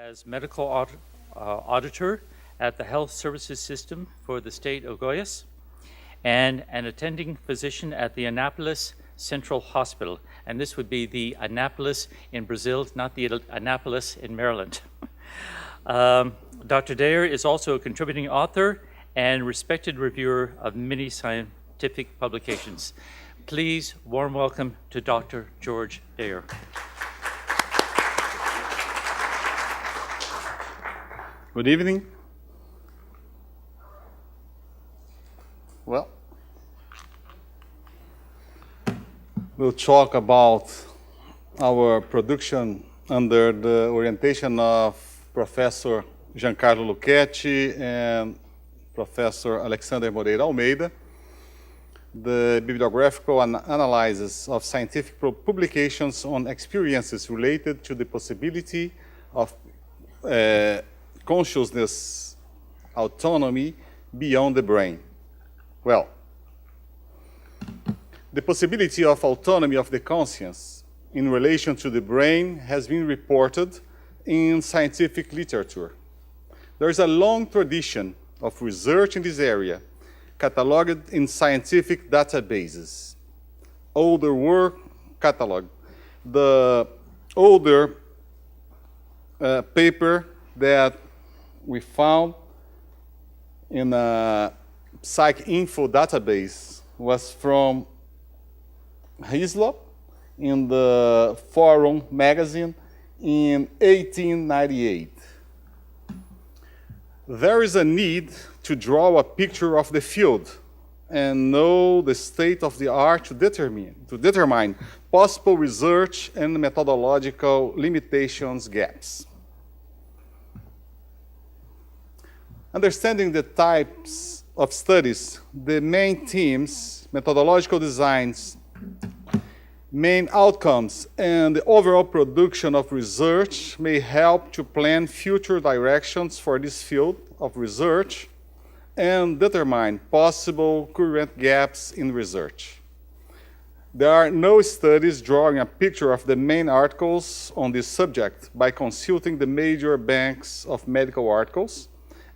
as medical auditor at the Health Services System for the state of Goiás and an attending physician at the Anápolis Central Hospital. And this would be the Anápolis in Brazil, not the Annapolis in Maryland. Dr. Dayer is also a contributing author and respected reviewer of many scientific publications. Please, warm welcome to Dr. Jorge Dayer. Good evening. Well, we'll talk about our production under the orientation of Professor Giancarlo Lucchetti and Professor Alexander Moreira Almeida, the bibliographical analysis of scientific publications on experiences related to the possibility of consciousness autonomy beyond the brain. Well, the possibility of autonomy of the conscience in relation to the brain has been reported in scientific literature. There is a long tradition of research in this area, cataloged in scientific databases. Older work cataloged. The older paper that we found in a PsycInfo database was from Hislop in the Forum magazine in 1898. There is a need to draw a picture of the field and know the state of the art to determine possible research and methodological limitations gaps. Understanding the types of studies, the main themes, methodological designs, main outcomes, and the overall production of research may help to plan future directions for this field of research and determine possible current gaps in research. There are no studies drawing a picture of the main articles on this subject by consulting the major banks of medical articles,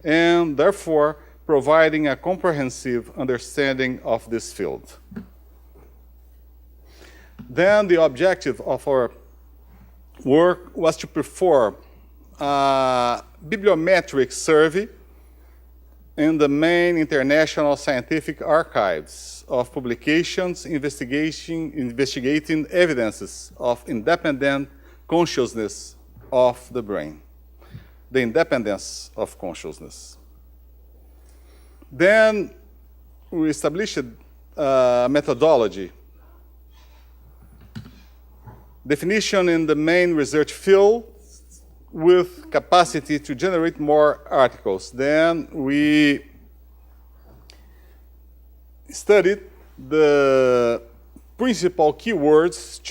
and therefore providing a comprehensive understanding of this field. Then the objective of our work was to perform a bibliometric survey in the main international scientific archives of publications investigating evidences of independent consciousness of the brain. The independence of consciousness. Then we established a methodology. Definition in the main research field with capacity to generate more articles. Then we studied the principal keywords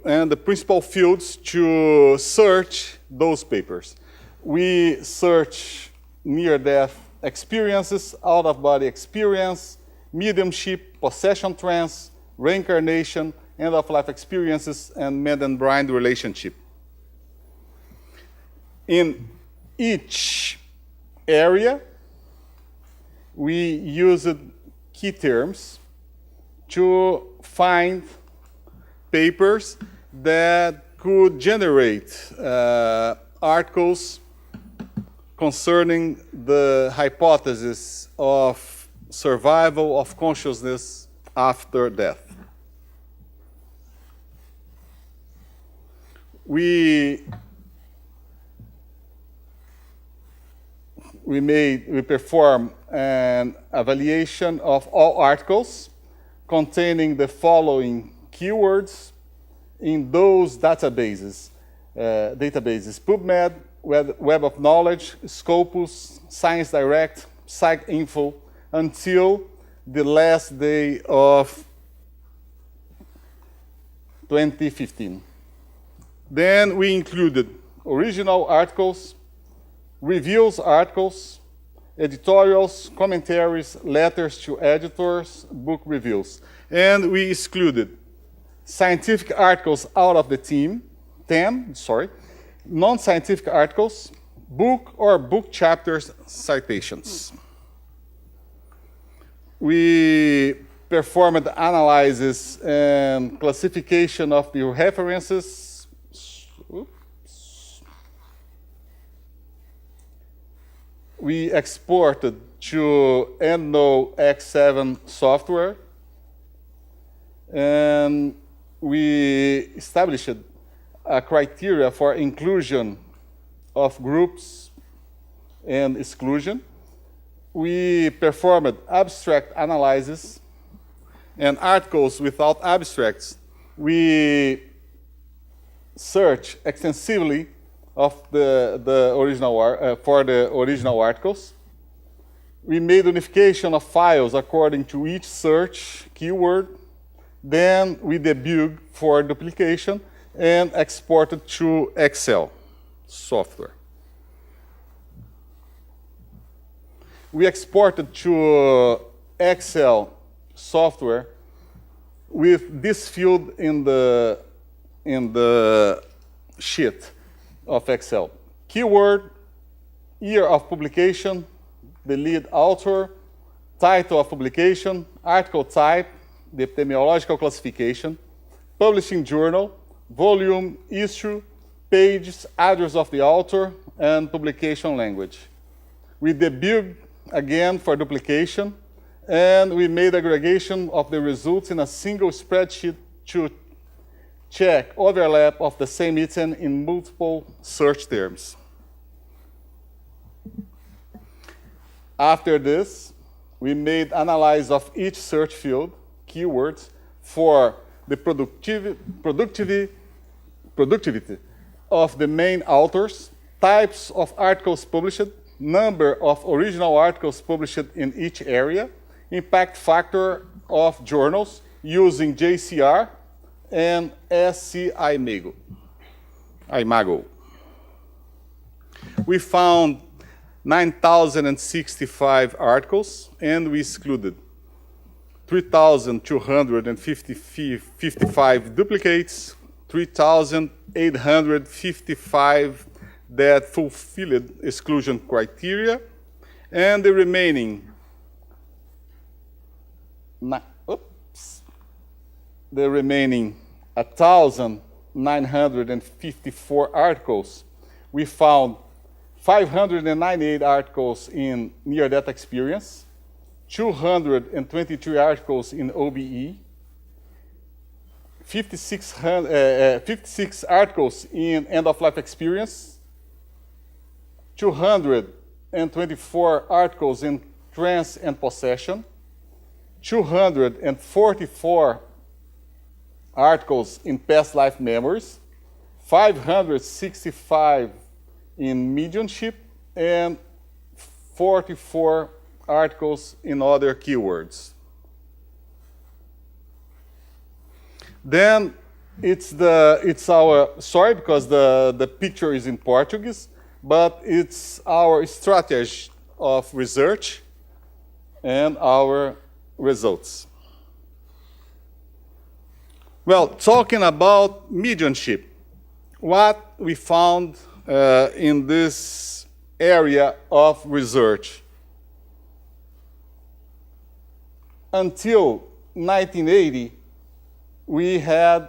and the principal fields to search those papers. We search near-death experiences, out-of-body experience, mediumship, possession trance, reincarnation, end-of-life experiences, and man and brain relationship. In each area, we used key terms to find papers that could generate articles concerning the hypothesis of survival of consciousness after death. We perform an evaluation of all articles containing the following keywords in those databases. PubMed, Web of Knowledge, Scopus, Science Direct, PsycInfo, until the last day of 2015. Then we included original articles, reviews articles, editorials, commentaries, letters to editors, book reviews. And we excluded scientific articles out of the 10, non-scientific articles, book or book chapters citations. We performed analysis and classification of the references. Oops. We exported to EndNote X7 software, and we established a criteria for inclusion of groups and exclusion. We performed abstract analysis and articles without abstracts. We searched extensively of the original for the original articles. We made unification of files according to each search keyword. Then we debugged for duplication and exported to Excel software. We exported to Excel software with this field in the sheet of Excel. Keyword, year of publication, the lead author, title of publication, article type, the epidemiological classification, publishing journal, volume, issue, pages, address of the author, and publication language. We debugged again for duplication, and we made aggregation of the results in a single spreadsheet to check overlap of the same item in multiple search terms. After this, we made analysis of each search field, keywords, for the productivity of the main authors, types of articles published, number of original articles published in each area, impact factor of journals using JCR and SC IMAGO. We found 9,065 articles, and we excluded 3,255 duplicates, 3,855 that fulfilled exclusion criteria, and the remaining 1,954 articles. We found 598 articles in near-death experience, 223 articles in OBE, 56 articles in end-of-life experience, 224 articles in trance and possession, 244 articles in past life memories, 565 in mediumship, and 44 articles in other keywords. Then it's our, sorry because the picture is in Portuguese, but it's our strategy of research and our results. Well, talking about mediumship, what we found in this area of research. Until 1980, we had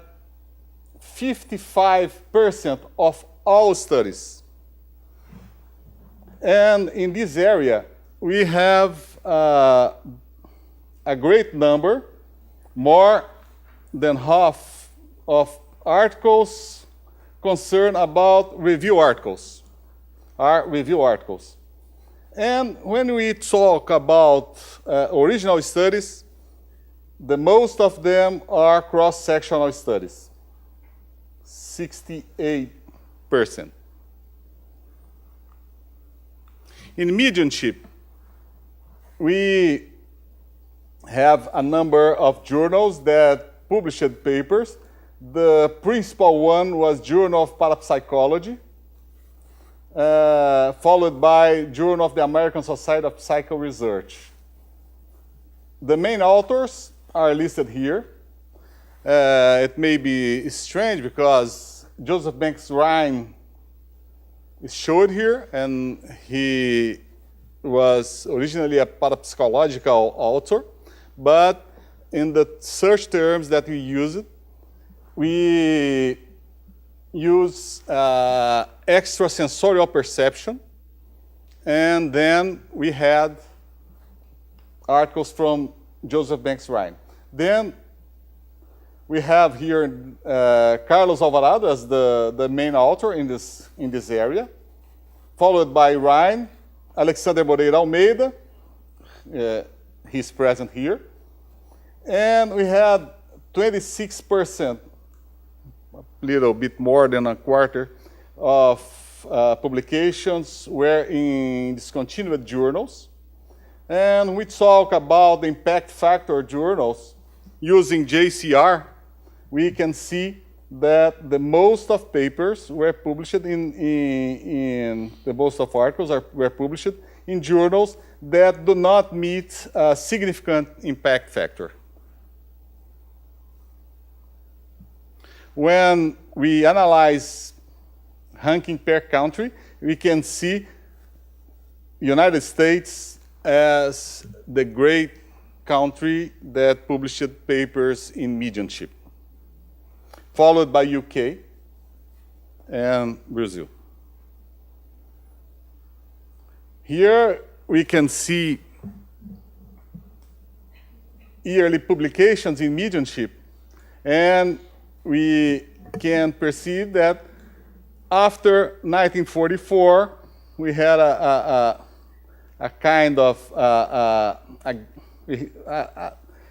55% of all studies. And in this area, we have a great number, more than half of articles concerned about review articles, are review articles. And when we talk about original studies, the most of them are cross-sectional studies, 68%. In mediumship, we have a number of journals that published papers. The principal one was Journal of Parapsychology, followed by Journal of the American Society of Psychoresearch. The main authors are listed here. It may be strange because Joseph Banks Rhine is showed here, and he was originally a parapsychological author, but in the search terms that we used, we use extrasensorial perception, and then we had articles from Joseph Banks Ryan. Then we have here Carlos Alvarado as the main author in this area, followed by Ryan, Alexander Moreira Almeida, he's present here, and we had 26%, a little bit more than a quarter, of publications were in discontinued journals. And we talk about the impact factor journals using JCR. We can see that the most of papers were published in the most of articles were published in journals that do not meet a significant impact factor. When we analyze ranking per country, we can see United States as the great country that published papers in mediumship, followed by UK and Brazil. Here we can see yearly publications in mediumship, and we can perceive that after 1944, we had a kind of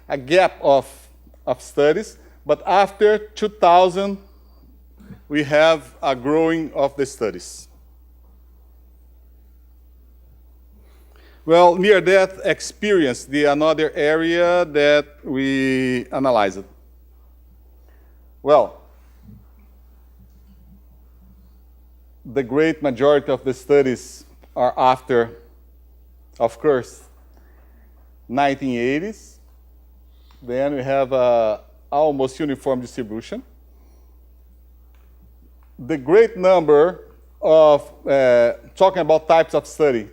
a gap of studies, but after 2000, we have a growing of the studies. Well, near-death experience, another area that we analyzed. Well, the great majority of the studies are after, of course, 1980s. Then we have almost uniform distribution. The great number of, talking about types of study,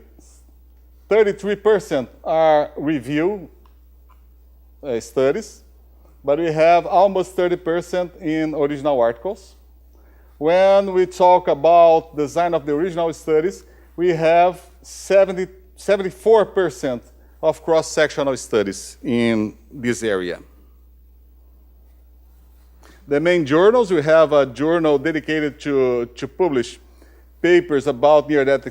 33% are review studies, but we have almost 30% in original articles. When we talk about design of the original studies, we have 74% of cross-sectional studies in this area. The main journals, we have a journal dedicated to publish papers about near-death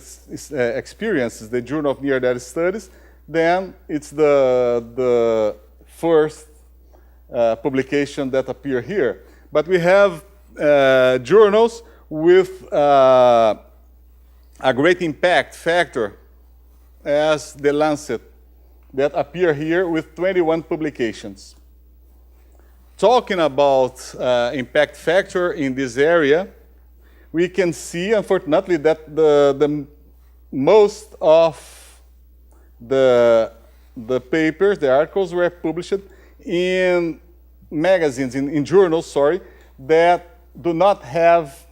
experiences, the Journal of Near-Death Studies. Then it's the first publication that appear here. But we have journals with a great impact factor as the Lancet that appear here with 21 publications. Talking about impact factor in this area, we can see, unfortunately, that the most of the papers, the articles, were published in magazines, in journals, sorry, that do not have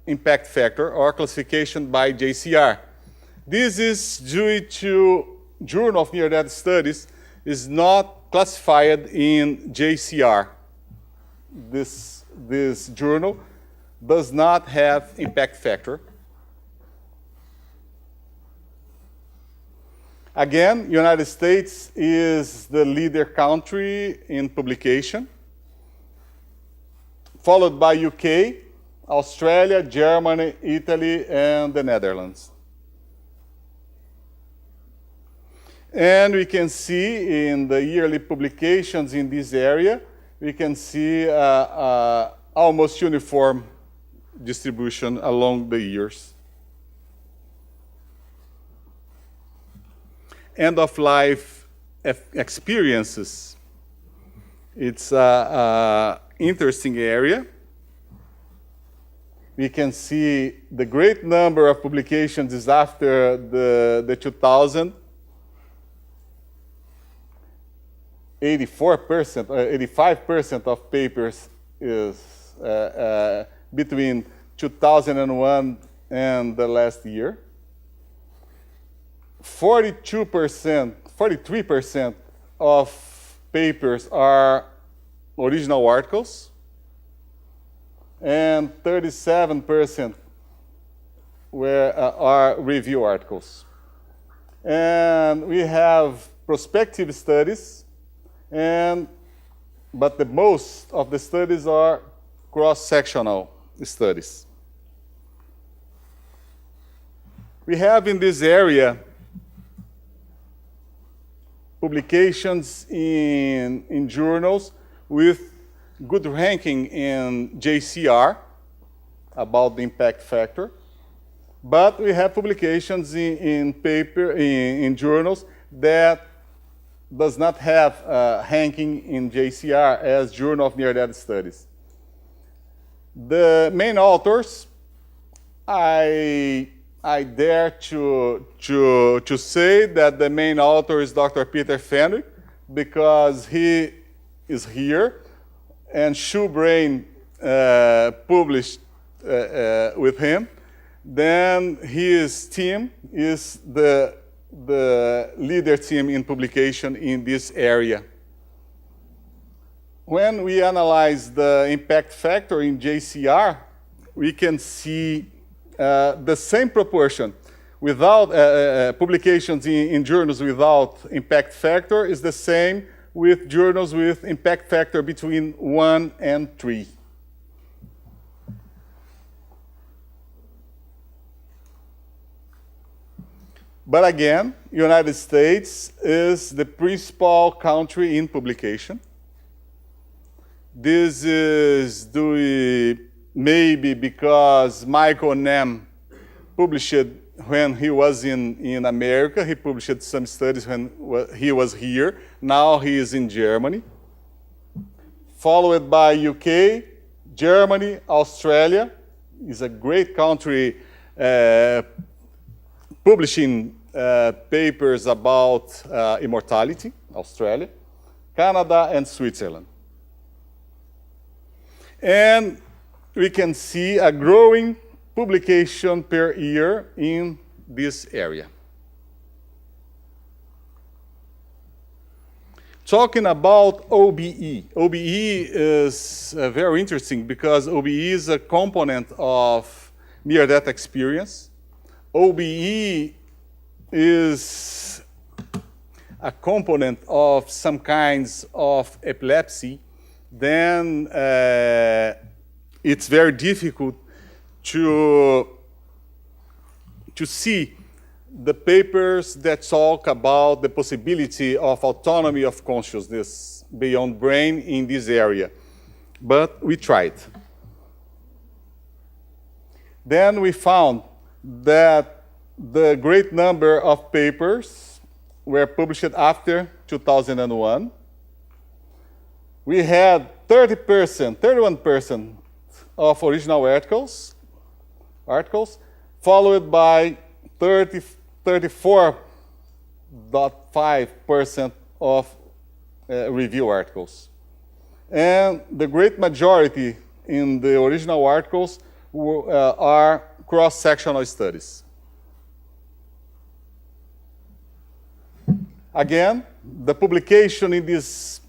impact factor or classification by JCR. This is due to Journal of Near-Death Studies is not classified in JCR. This journal does not have impact factor. Again, United States is the leader country in publication, followed by UK, Australia, Germany, Italy, and the Netherlands. And we can see in the yearly publications in this area, we can see almost uniform distribution along the years. End-of-life experiences. It's an interesting area. We can see the great number of publications is after the 2000. 84%, 85% of papers is between 2001 and the last year. 43% of papers are original articles, and 37% are review articles. And we have prospective studies, but the most of the studies are cross-sectional studies. We have in this area publications in journals with good ranking in JCR about the impact factor. But we have publications in journals that does not have ranking in JCR as Journal of Near-Death Studies. The main authors, I dare to say that the main author is Dr. Peter Fenwick, because he is here, and Shoebrain published with him. Then his team is the leader team in publication in this area. When we analyze the impact factor in JCR, we can see the same proportion. Without publications in journals without impact factor is the same with journals with impact factor between 1 and 3. But again, United States is the principal country in publication. This is due maybe because Michael Nem published when he was in America. He published some studies when he was here. Now he is in Germany. Followed by UK, Germany, Australia is a great country publishing papers about immortality, Australia, Canada, and Switzerland. And we can see a growing publication per year in this area. Talking about OBE. OBE is very interesting because OBE is a component of near-death experience. OBE is a component of some kinds of epilepsy. Then it's very difficult to see the papers that talk about the possibility of autonomy of consciousness beyond brain in this area. But we tried. Then we found that the great number of papers were published after 2001. We had 31% of original articles, followed by 34.5% of review articles. And the great majority in the original articles are cross-sectional studies. Again, the publication in this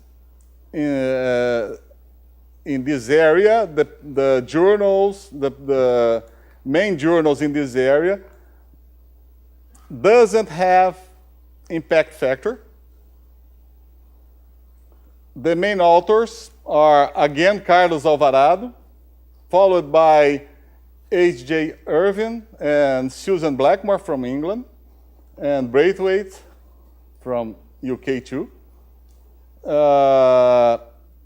area, the journals, the main journals in this area, doesn't have impact factor. The main authors are, again, Carlos Alvarado, followed by H.J. Irvin and Susan Blackmore from England, and Braithwaite from UK too.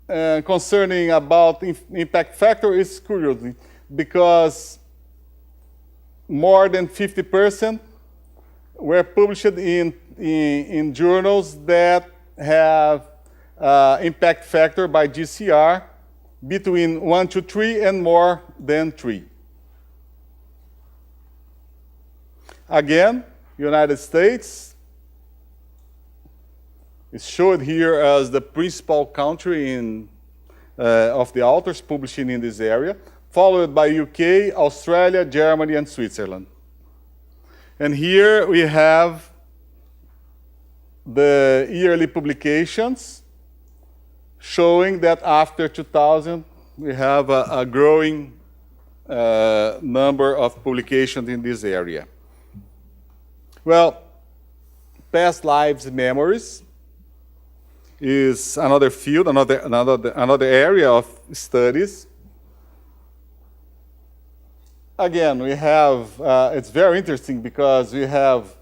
And concerning about impact factor is curious because more than 50% were published in journals that have impact factor by JCR between 1 to 3 and more than 3. Again, United States is shown here as the principal country of the authors publishing in this area. followed by UK, Australia, Germany, and Switzerland. And here we have the yearly publications showing that after 2000, we have a growing number of publications in this area. Well, past lives memories is another field, another area of studies. Again, we have, it's very interesting because we have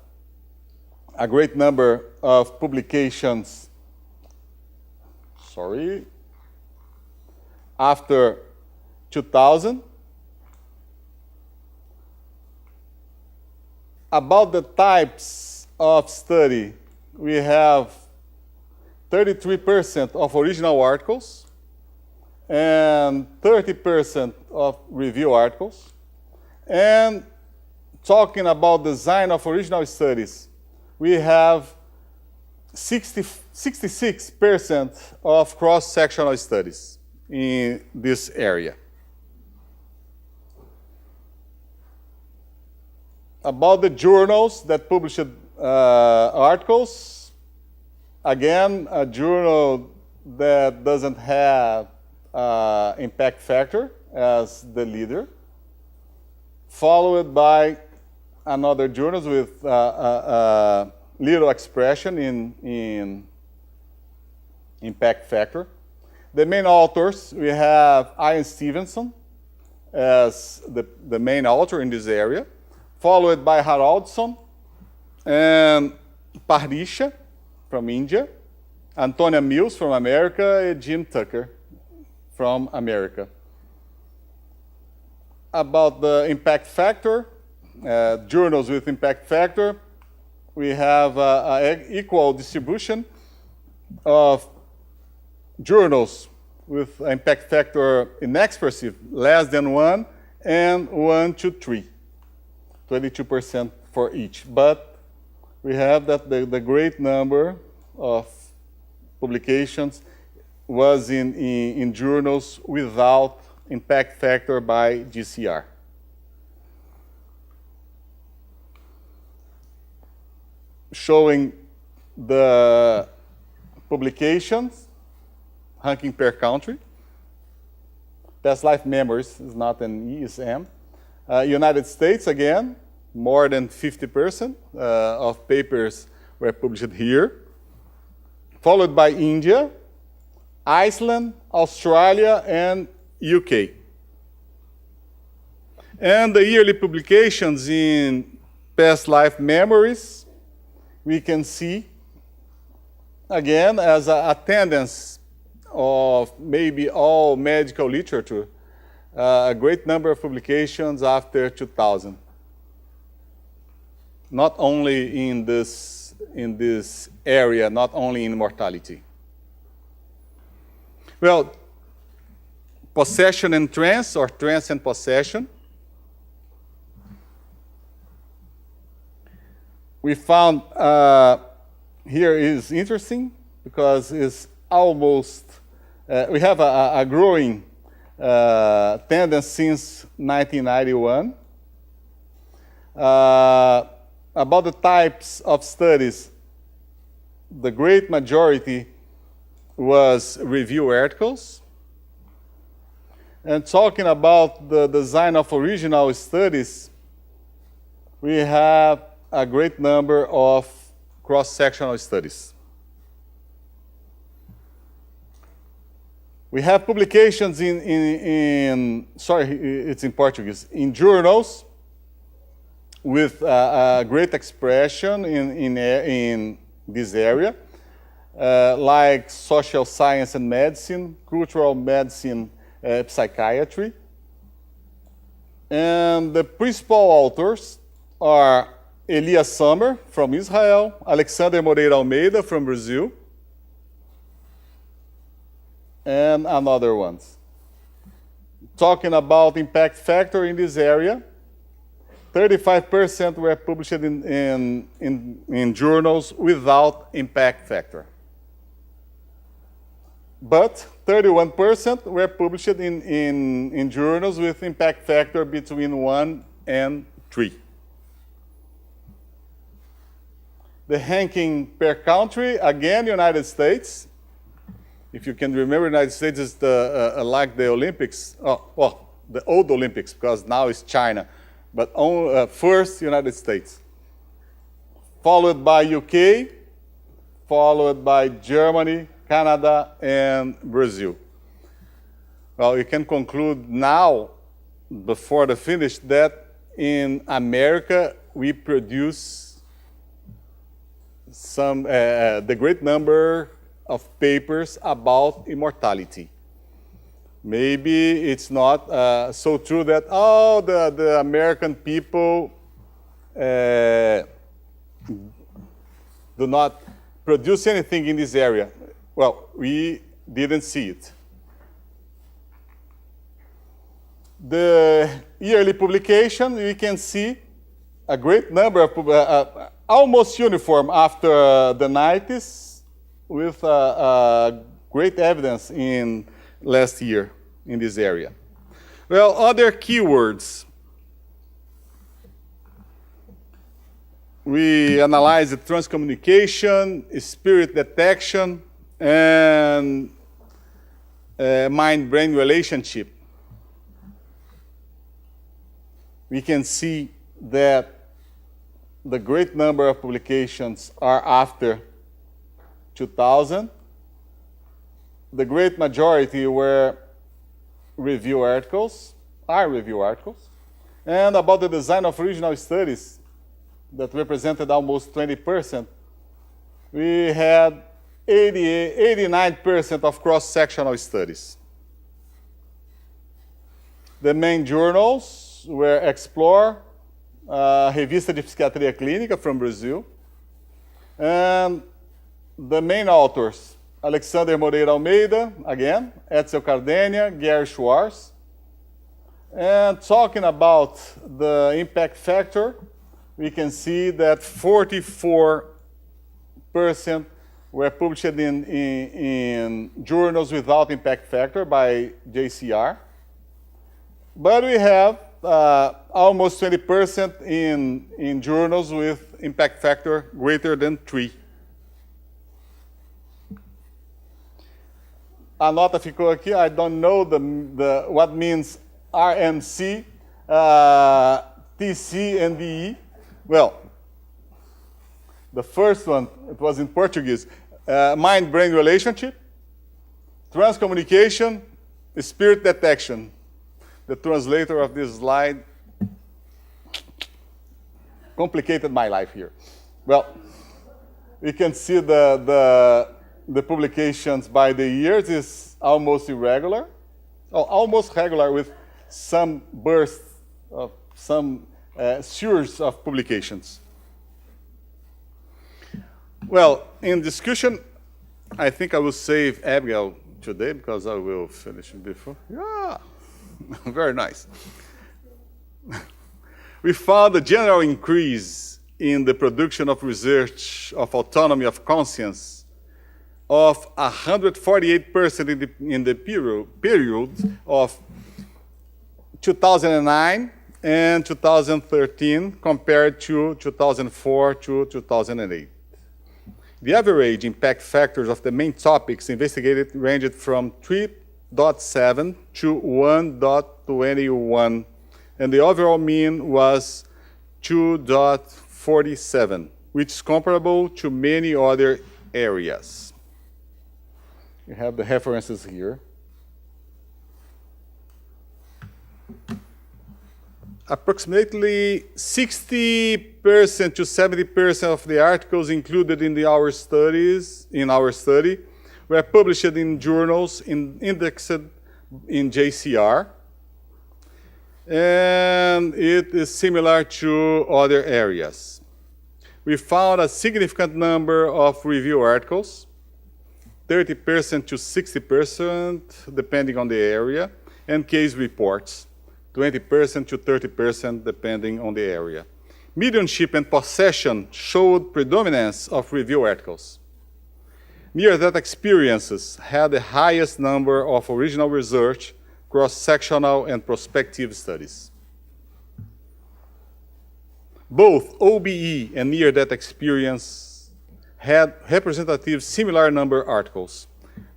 a great number of publications, after 2000. About the types of study, we have 33% of original articles and 30% of review articles. And talking about design of original studies, we have 66% of cross-sectional studies in this area. About the journals that published articles, again, a journal that doesn't have impact factor as the leader, followed by another journals with little expression in impact factor. The main authors, we have Ian Stevenson as the main author in this area, followed by Haraldson and Parnisha from India, Antonia Mills from America, and Jim Tucker from America. About the impact factor, journals with impact factor, we have an equal distribution of journals with impact factor inexpressive, less than 1, and 1 to 3, 22% for each. But we have that the great number of publications was in journals without impact factor by GCR. Showing the publications, ranking per country. Past life memories is not an ESM. United States, again, more than 50% of papers were published here. Followed by India, Iceland, Australia, and UK. And the yearly publications in past life memories, we can see, again, as a tendency of maybe all medical literature, a great number of publications after 2000. Not only in this area, not only in mortality. Well, possession and trance, or trance and possession. We found here is interesting because it's almost, we have a growing tendency since 1991. About the types of studies, the great majority was review articles. And talking about the design of original studies, we have a great number of cross-sectional studies. We have publications it's in Portuguese, in journals with a great expression in this area, like social science and medicine, cultural medicine, psychiatry. And the principal authors are Elias Sommer from Israel, Alexander Moreira Almeida from Brazil, and another ones. Talking about impact factor in this area, 35% were published in journals without impact factor. but 31% were published in journals with impact factor between 1 and 3. The ranking per country, again, United States. If you can remember, United States is like the Olympics, well, the old Olympics, because now it's China, but first United States. Followed by UK, followed by Germany, Canada, and Brazil. Well, you can conclude now, before the finish, that in America, we produce the great number of papers about immortality. Maybe it's not so true that, oh, the American people do not produce anything in this area. Well, we didn't see it. The yearly publication, we can see a great number of almost uniform after the 90s, with great evidence in last year in this area. Well, other keywords. We analyzed transcommunication, spirit detection, and mind-brain relationship. We can see that the great number of publications are after 2000. The great majority were review articles, And about the design of original studies, that represented almost 20%, we had 89% of cross-sectional studies. The main journals were Explore, Revista de Psiquiatria Clínica from Brazil, and the main authors, Alexander Moreira Almeida, again, Etzel Cardenia, Gary Schwartz. And talking about the impact factor, we can see that 44% were published in journals without impact factor by JCR. But we have almost 20% in journals with impact factor greater than 3. A nota ficou aqui, I don't know what means RMC, TC, and DE. Well, the first one, it was in Portuguese, mind-brain relationship, transcommunication, spirit detection. The translator of this slide complicated my life here. Well, we can see the publications by the years is almost irregular, almost regular with some bursts of some series of publications. Well, in discussion, I think I will save Abigail today because I will finish before. Yeah, very nice. We found a general increase in the production of research of autonomy of conscience of 148% in the period of 2009 and 2013 compared to 2004 to 2008. The average impact factors of the main topics investigated ranged from 3.7 to 1.21, and the overall mean was 2.47, which is comparable to many other areas. You have the references here. Approximately 60% to 70% of the articles included in our study were published in journals indexed in JCR, and it is similar to other areas. We found a significant number of review articles, 30% to 60%, depending on the area, and case reports, 20% to 30%, depending on the area. Mediumship and possession showed predominance of review articles. Near-death experiences had the highest number of original research, cross-sectional, and prospective studies. Both OBE and near-death experience had representative similar number articles.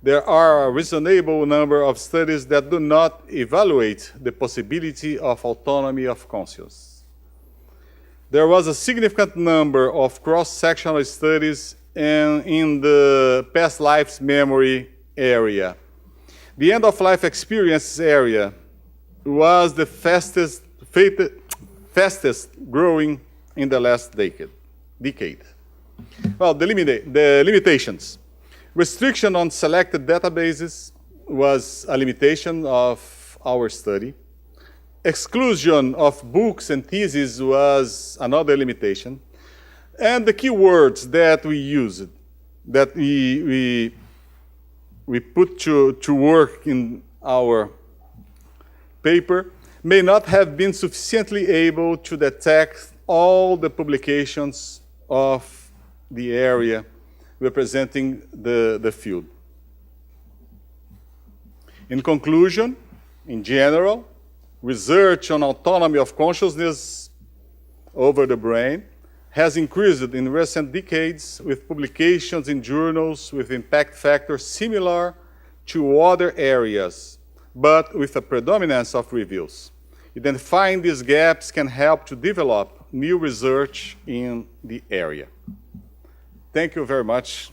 There are a reasonable number of studies that do not evaluate the possibility of autonomy of conscience. There was a significant number of cross-sectional studies in the past lives memory area. The end-of-life experiences area was the fastest growing in the last decade. Well, the limitations. Restriction on selected databases was a limitation of our study. Exclusion of books and theses was another limitation. And the keywords that we used, that we put to work in our paper, may not have been sufficiently able to detect all the publications of the area representing the field. In conclusion, in general, research on autonomy of consciousness over the brain has increased in recent decades with publications in journals with impact factors similar to other areas, but with a predominance of reviews. Identifying these gaps can help to develop new research in the area. Thank you very much.